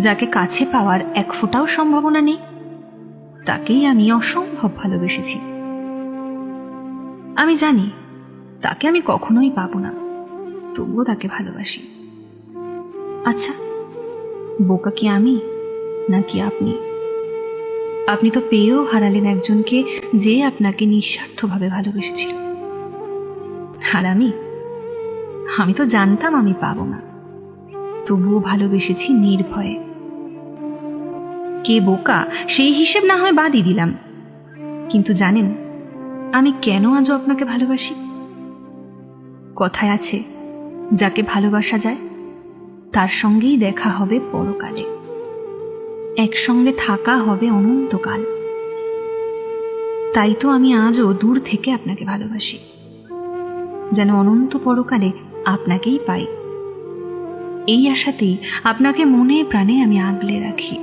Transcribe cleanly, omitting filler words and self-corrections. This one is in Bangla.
যাকে কাছে পাওয়ার এক ফোঁটাও সম্ভাবনা নেই, তাকেই আমি অসম্ভব ভালোবেসেছি। আমি জানি তাকে আমি কখনোই পাবো না, তবুও তাকে ভালোবাসি। আচ্ছা, বোকা কি আমি নাকি আপনি? আপনি তো পেয়েও হারালেন একজনকে যে আপনাকে নিঃস্বার্থভাবে ভালোবেসেছিল। আর আমি তো জানতাম আমি পাবো না, তবুও ভালোবেসেছি নির্ভয়ে। কে বোকা সেই হিসেব না হয় বাদই দিলাম, কিন্তু জানেন আমি কেন আজও আপনাকে ভালোবাসি? কথায় আছে, যাকে ভালোবাসা যায় তার সঙ্গেই দেখা হবে পরকালে, একসঙ্গে থাকা হবে অনন্তকাল। তাই তো আমি আজও দূর থেকে আপনাকে ভালোবাসি, যেন অনন্ত পরকালে আপনাকেই পাই। এই আশাতেই আপনাকে মনে প্রাণে আমি আগলে রাখি।